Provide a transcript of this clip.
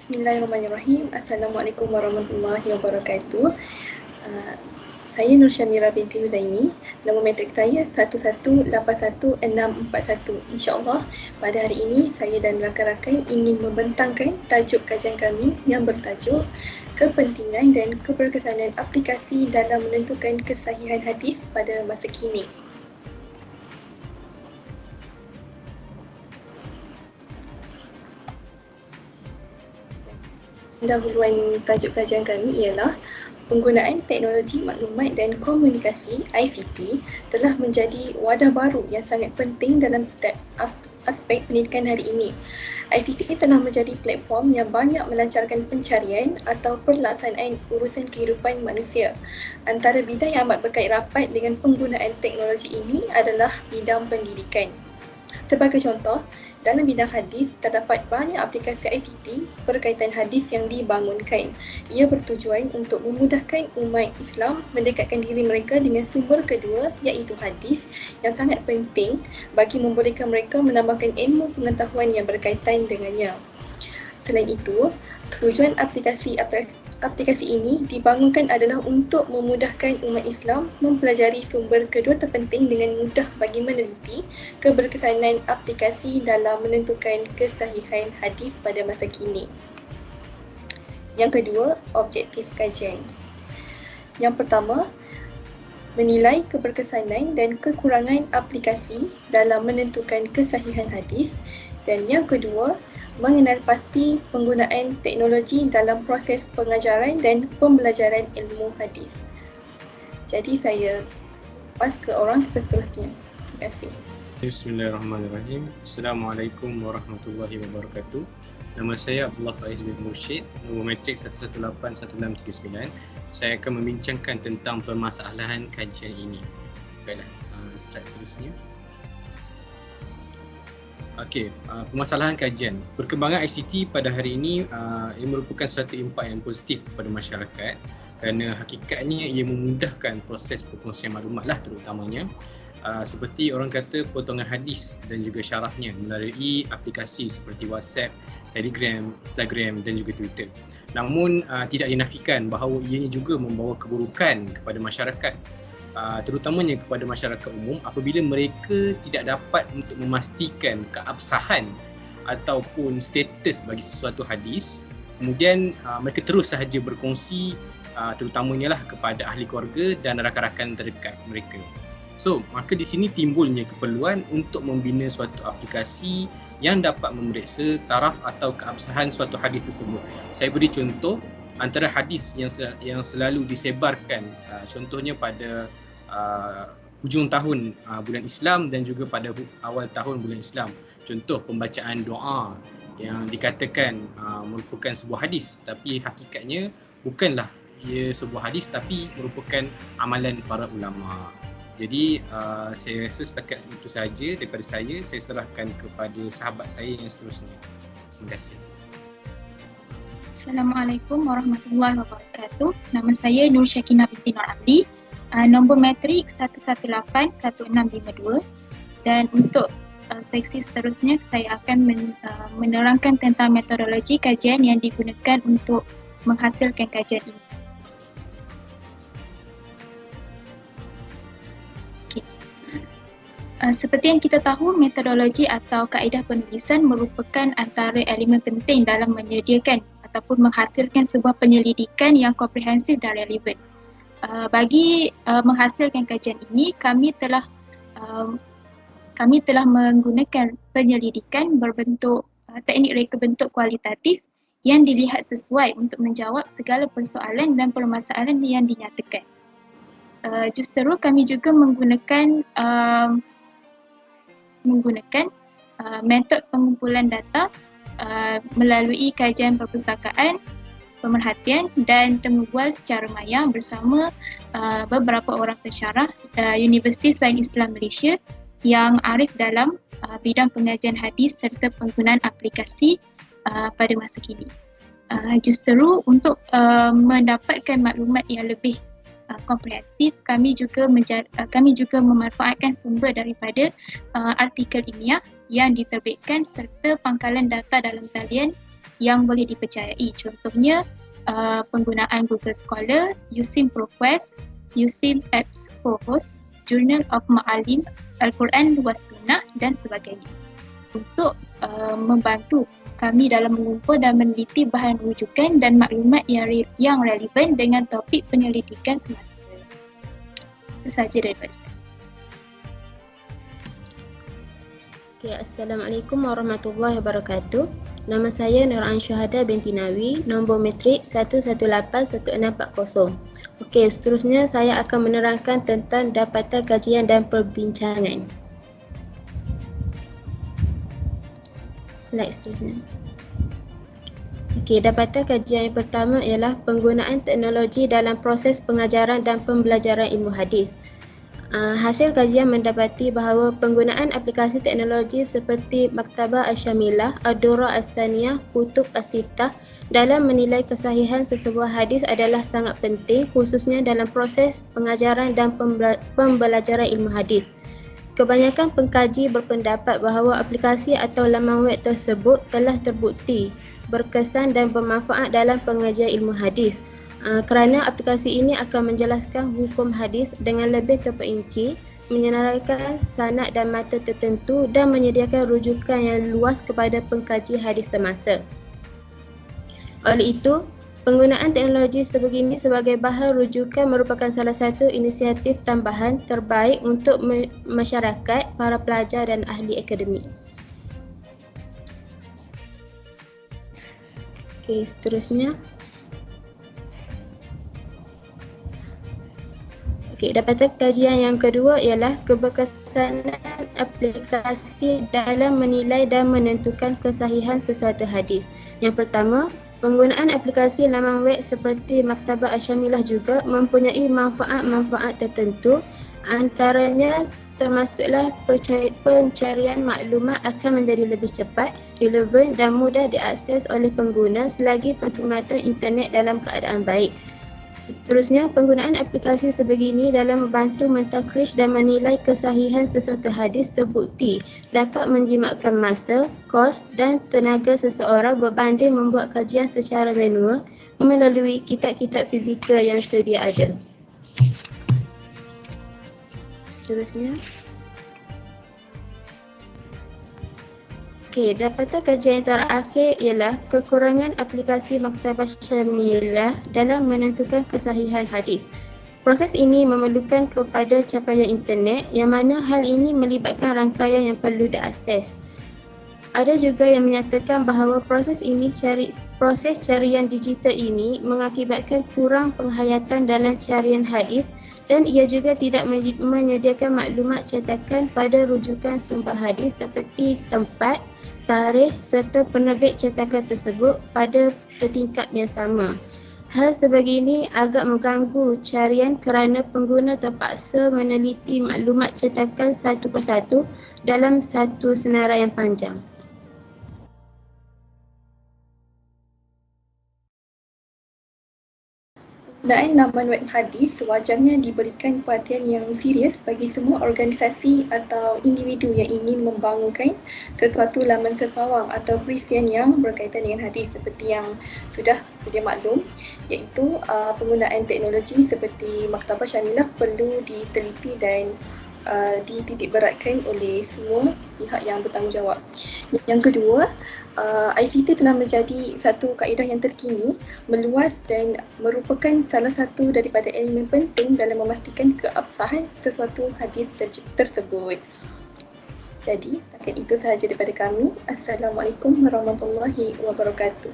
Bismillahirrahmanirrahim. Assalamualaikum warahmatullahi wabarakatuh. Uh, saya Nur Syamira binti Huzaimi. Nama matrik saya 11816141. InsyaAllah pada hari ini saya dan rakan-rakan ingin membentangkan tajuk kajian kami yang bertajuk kepentingan dan keberkesanan aplikasi dalam menentukan kesahihan hadis pada masa kini. Pendahuluan tajuk kajian kami ialah penggunaan teknologi maklumat dan komunikasi ICT telah menjadi wadah baru yang sangat penting dalam setiap aspek pendidikan hari ini. ICT telah menjadi platform yang banyak melancarkan pencarian atau pelaksanaan urusan kehidupan manusia. Antara bidang yang amat berkait rapat dengan penggunaan teknologi ini adalah bidang pendidikan. Sebagai contoh, dalam bidang hadis, terdapat banyak aplikasi ICT berkaitan hadis yang dibangunkan. Ia bertujuan untuk memudahkan umat Islam mendekatkan diri mereka dengan sumber kedua iaitu hadis yang sangat penting bagi membolehkan mereka menambahkan ilmu pengetahuan yang berkaitan dengannya. Selain itu, tujuan aplikasi ini dibangunkan adalah untuk memudahkan umat Islam mempelajari sumber kedua terpenting dengan mudah bagi meneliti keberkesanan aplikasi dalam menentukan kesahihan hadis pada masa kini. Yang kedua, objektif kajian. Yang pertama, menilai keberkesanan dan kekurangan aplikasi dalam menentukan kesahihan hadis. Dan yang kedua, mengenal pasti penggunaan teknologi dalam proses pengajaran dan pembelajaran ilmu hadis. Jadi saya pas ke orang seterusnya. Terima kasih. Bismillahirrahmanirrahim. Assalamualaikum warahmatullahi wabarakatuh. Nama saya Abdullah Faiz bin Mursyid, nombor matrik 1181639. Saya akan membincangkan tentang permasalahan kajian ini. Baiklah, slide seterusnya. Okey, permasalahan kajian. Perkembangan ICT pada hari ini ia merupakan satu impak yang positif kepada masyarakat kerana hakikatnya ia memudahkan proses perkongsian maklumatlah terutamanya seperti orang kata potongan hadis dan juga syarahnya melalui aplikasi seperti WhatsApp, Telegram, Instagram dan juga Twitter. Namun tidak dinafikan bahawa ianya juga membawa keburukan kepada masyarakat, terutamanya kepada masyarakat umum apabila mereka tidak dapat untuk memastikan keabsahan ataupun status bagi sesuatu hadis, kemudian mereka terus sahaja berkongsi terutamanya lah kepada ahli keluarga dan rakan-rakan terdekat mereka. So, maka di sini timbulnya keperluan untuk membina suatu aplikasi yang dapat memeriksa taraf atau keabsahan suatu hadis tersebut. Saya beri contoh antara hadis yang selalu disebarkan, contohnya pada hujung tahun bulan Islam dan juga pada awal tahun bulan Islam. Contoh pembacaan doa yang dikatakan merupakan sebuah hadis, tapi hakikatnya bukanlah ia sebuah hadis tapi merupakan amalan para ulama. Jadi saya rasa setakat itu sahaja daripada saya. Saya serahkan kepada sahabat saya yang seterusnya. Terima kasih. Assalamualaikum warahmatullahi wabarakatuh. Nama saya Nur Syakinah binti Nur Abdi. Nombor matrik 1181652. Dan untuk seksi seterusnya saya akan menerangkan tentang metodologi kajian yang digunakan untuk menghasilkan kajian ini. Seperti yang kita tahu, metodologi atau kaedah penulisan merupakan antara elemen penting dalam menyediakan ataupun menghasilkan sebuah penyelidikan yang komprehensif dan relevan. Bagi menghasilkan kajian ini, kami telah menggunakan penyelidikan berbentuk teknik reka bentuk kualitatif yang dilihat sesuai untuk menjawab segala persoalan dan permasalahan yang dinyatakan. Justeru kami juga menggunakan metod pengumpulan data melalui kajian perpustakaan, pemerhatian dan temu bual secara maya bersama beberapa orang pensyarah Universiti Sains Islam Malaysia yang arif dalam bidang pengajian hadis serta penggunaan aplikasi pada masa kini. Justeru untuk mendapatkan maklumat yang lebih komprehensif, kami juga memanfaatkan sumber daripada artikel ilmiah yang diterbitkan serta pangkalan data dalam talian yang boleh dipercayai. Contohnya penggunaan Google Scholar, USIM ProQuest, USIM Apps Co-host, Journal of Ma'alim, Al-Quran was Sunnah dan sebagainya. Untuk membantu kami dalam mengumpul dan meneliti bahan rujukan dan maklumat yang relevan dengan topik penyelidikan semasa. Itu sahaja daripada saya. Okay, Assalamualaikum warahmatullahi wabarakatuh. Nama saya Nurhan Syuhada binti Nawi, nombor matrik 1181640. Okey, seterusnya saya akan menerangkan tentang dapatan kajian dan perbincangan. Slide seterusnya. Okey, dapatan kajian yang pertama ialah penggunaan teknologi dalam proses pengajaran dan pembelajaran ilmu hadis. Hasil kajian mendapati bahawa penggunaan aplikasi teknologi seperti Maktabah Asyamilah, Ad-Durrah As-Saniyah, Kutub As-Sittah dalam menilai kesahihan sesebuah hadis adalah sangat penting, khususnya dalam proses pengajaran dan pembelajaran ilmu hadis. Kebanyakan pengkaji berpendapat bahawa aplikasi atau laman web tersebut telah terbukti berkesan dan bermanfaat dalam pengajian ilmu hadis. Kerana aplikasi ini akan menjelaskan hukum hadis dengan lebih terperinci, menyenaraikan sanad dan mata tertentu dan menyediakan rujukan yang luas kepada pengkaji hadis semasa. Oleh itu, penggunaan teknologi sebegini sebagai bahan rujukan merupakan salah satu inisiatif tambahan terbaik untuk masyarakat, para pelajar dan ahli akademik. Okey, seterusnya. Okey, dapatan kajian yang kedua ialah keberkesanan aplikasi dalam menilai dan menentukan kesahihan sesuatu hadis. Yang pertama, penggunaan aplikasi laman web seperti Maktabah Asyamilah juga mempunyai manfaat-manfaat tertentu, antaranya termasuklah pencarian maklumat akan menjadi lebih cepat, relevan dan mudah diakses oleh pengguna selagi perkhidmatan internet dalam keadaan baik. Seterusnya, penggunaan aplikasi sebegini dalam membantu mentakhrij dan menilai kesahihan sesuatu hadis terbukti dapat menjimatkan masa, kos dan tenaga seseorang berbanding membuat kajian secara manual melalui kitab-kitab fizikal yang sedia ada. Seterusnya. Okey, dapatan kajian yang terakhir ialah kekurangan aplikasi Maktabah Syamilah dalam menentukan kesahihan hadis. Proses ini memerlukan kepada capaian internet yang mana hal ini melibatkan rangkaian yang perlu diakses. Ada juga yang menyatakan bahawa proses carian digital ini mengakibatkan kurang penghayatan dalam carian hadis dan ia juga tidak menyediakan maklumat cetakan pada rujukan sumber hadis seperti tempat, tarikh serta penerbit cetakan tersebut pada tingkap yang sama. Hal sebegini agak mengganggu carian kerana pengguna terpaksa meneliti maklumat cetakan satu persatu dalam satu senarai yang panjang. Penggunaan laman web hadis sewajarnya diberikan perhatian yang serius bagi semua organisasi atau individu yang ingin membangunkan sesuatu laman sesawang atau perisian yang berkaitan dengan hadis seperti yang sudah sedia maklum, iaitu penggunaan teknologi seperti Maktabah Syamilah perlu diteliti dan dititik beratkan oleh semua pihak yang bertanggungjawab. Yang kedua, ICT telah menjadi satu kaedah yang terkini, meluas dan merupakan salah satu daripada elemen penting dalam memastikan keabsahan sesuatu hadis tersebut. Jadi, setakat itu sahaja daripada kami. Assalamualaikum warahmatullahi wabarakatuh.